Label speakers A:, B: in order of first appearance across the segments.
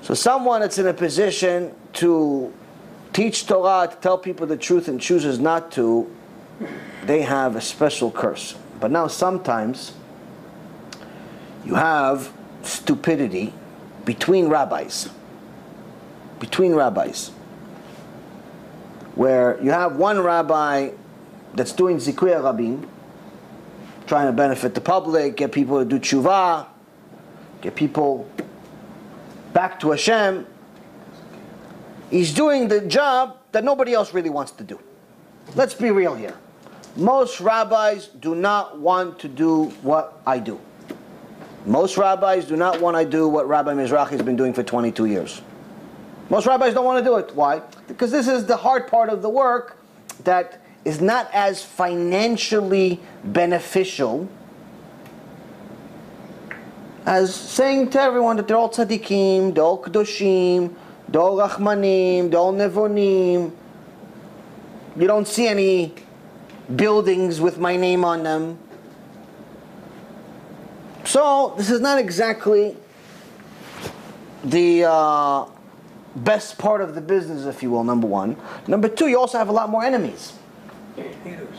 A: So someone that's in a position to teach Torah, to tell people the truth and chooses not to, they have a special curse. But now sometimes you have stupidity between rabbis. Between rabbis. Where you have one rabbi that's doing zikuya rabim, trying to benefit the public, get people to do tshuva, get people back to Hashem. He's doing the job that nobody else really wants to do. Let's be real here. Most rabbis do not want to do what I do. Most rabbis do not want to do what Rabbi Mizrahi has been doing for 22 years. Most rabbis don't want to do it. Why? Because this is the hard part of the work that is not as financially beneficial as saying to everyone that they're all tzaddikim, they're all kedoshim, they're all rachmanim, they're all nevonim. You don't see any buildings with my name on them. So this is not exactly the best part of the business, if you will, number one. Number two, you also have a lot more enemies.
B: Haters.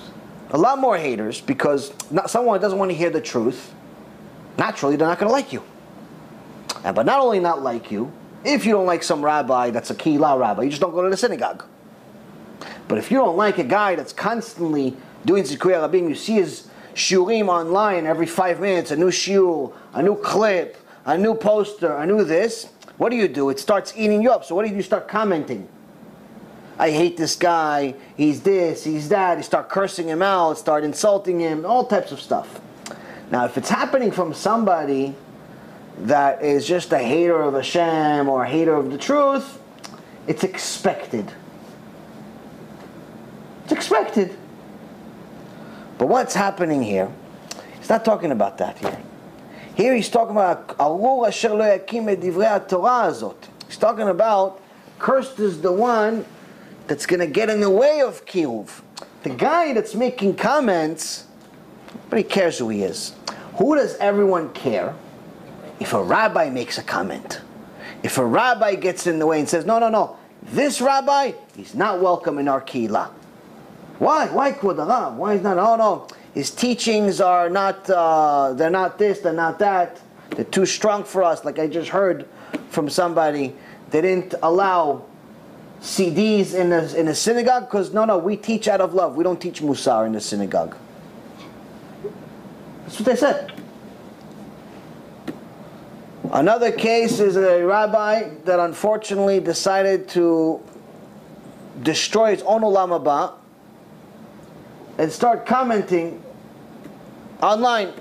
A: A lot more haters, because someone doesn't want to hear the truth. Naturally, they're not going to like you. But not only not like you, if you don't like some rabbi that's a kihila rabbi, you just don't go to the synagogue. But if you don't like a guy that's constantly doing zikuya rabim, you see his shiurim online every 5 minutes, a new shiur, a new clip, a new poster, a new this, what do? It starts eating you up. So what do? You start commenting. I hate this guy, he's this, he's that. You start cursing him out, start insulting him, all types of stuff. Now, if it's happening from somebody that is just a hater of Hashem or a hater of the truth, it's expected. It's expected. But what's happening here? He's not talking about that here. Here he's talking about Arur asher lo yakim et divrei haTorah azot. He's talking about cursed is the one that's going to get in the way of Kiruv. The guy that's making comments, nobody cares who he is. Who does everyone care? If a rabbi makes a comment. If a rabbi gets in the way and says, no, this rabbi, he's not welcome in our kihila. Why? Why Kvod Harav? Why is not? Oh no, his teachings are not, they're not this, they're not that. They're too strong for us. Like I just heard from somebody, they didn't allow CDs in a synagogue because no, we teach out of love. We don't teach Musar in the synagogue. That's what they said. Another case is a rabbi that unfortunately decided to destroy his own olam haba and start commenting online,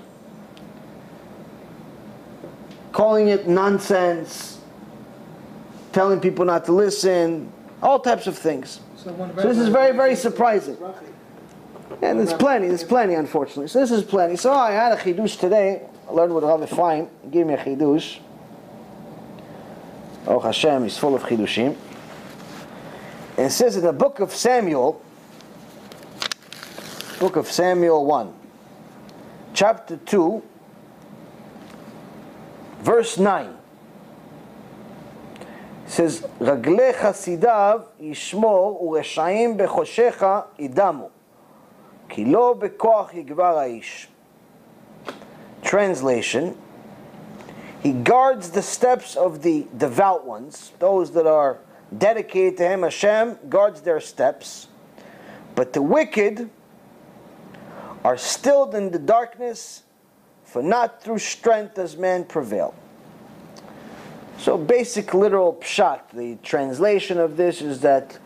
A: calling it nonsense, telling people not to listen, all types of things. So this is very, very surprising. And there's plenty, unfortunately. So this is plenty. So I had a chidush today. I learned with Rabbi Fine. He gave me a chidush. Oh, Hashem is full of chidushim. And it says in the book of Samuel 1, chapter 2, verse 9. It says, Ragle chasidav yishmor ureshaim bechoshecha idamu. Ki lo bekoach yigvar haish. Translation: he guards the steps of the devout ones, those that are dedicated to him. Hashem guards their steps, but the wicked are stilled in the darkness, for not through strength does man prevail. So basic literal pshat, the translation of this is that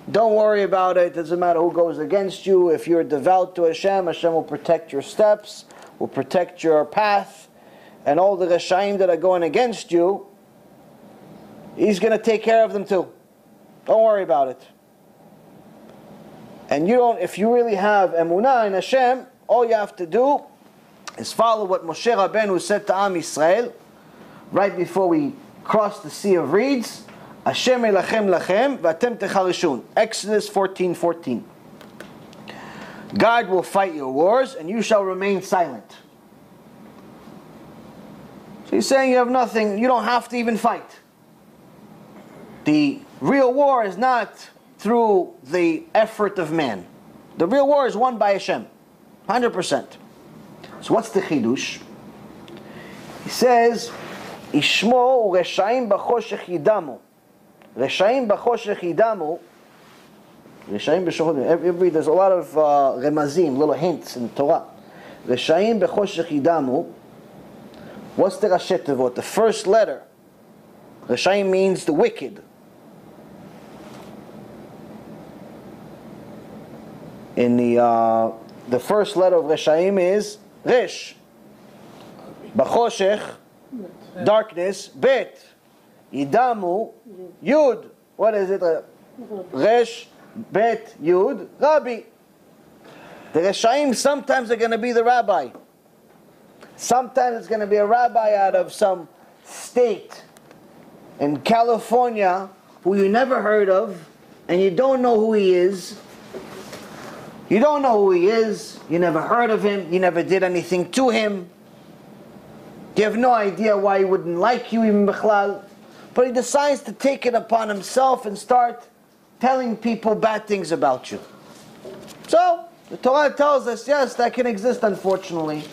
A: don't worry about it. It doesn't matter who goes against you. If you're devout to Hashem, Hashem will protect your steps, will protect your path, and all the Reshaim that are going against you, He's going to take care of them too. Don't worry about it. And if you really have emunah in Hashem, all you have to do is follow what Moshe Rabbeinu said to Am Yisrael right before we crossed the Sea of Reeds. Hashem elachem lachem v'atem techarishun. Exodus 14:14. God will fight your wars and you shall remain silent. So he's saying you have nothing, you don't have to even fight. The real war is not through the effort of man. The real war is won by Hashem, 100%. So what's the chidush? He says, "Ishmo u'reshaim b'choshech yidamu." Reshaim b'choshech yidamu. Reshaim b'choshech. There's a lot of remazim, little hints in the Torah. Reshaim b'choshech yidamu. What's the Rashi Tavot? The first letter. Reshaim means the wicked. In the first letter of Reshaim is Resh. B'choshech, darkness. Bet, Yidamu, Yud. What is it? Resh, Bet, Yud, Rabbi. The Reshaim sometimes are going to be the rabbi. Sometimes it's going to be a rabbi out of some state in California who you never heard of, and you don't know who he is. You don't know who he is. You never heard of him. You never did anything to him. You have no idea why he wouldn't like you even bichlal. But he decides to take it upon himself and start telling people bad things about you. So, the Torah tells us, yes, that can exist, unfortunately.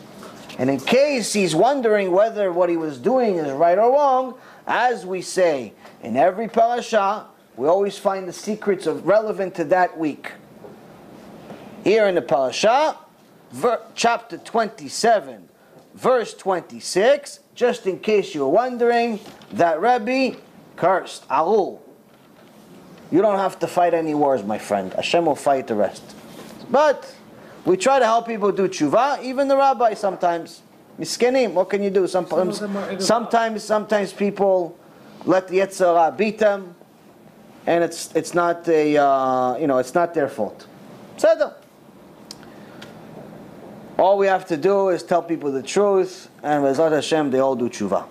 A: And in case he's wondering whether what he was doing is right or wrong, as we say in every parasha, we always find the secrets of relevant to that week. Here in the parasha, chapter 27, verse 26, just in case you're wondering, that Rabbi cursed, Arul. You don't have to fight any wars, my friend. Hashem will fight the rest. But we try to help people do tshuva, even the rabbi sometimes. Miskenim, what can you do? Sometimes people let the Yetzer Hara beat them, and it's not it's not their fault. So all we have to do is tell people the truth, and B'ezrat Hashem, they all do tshuva.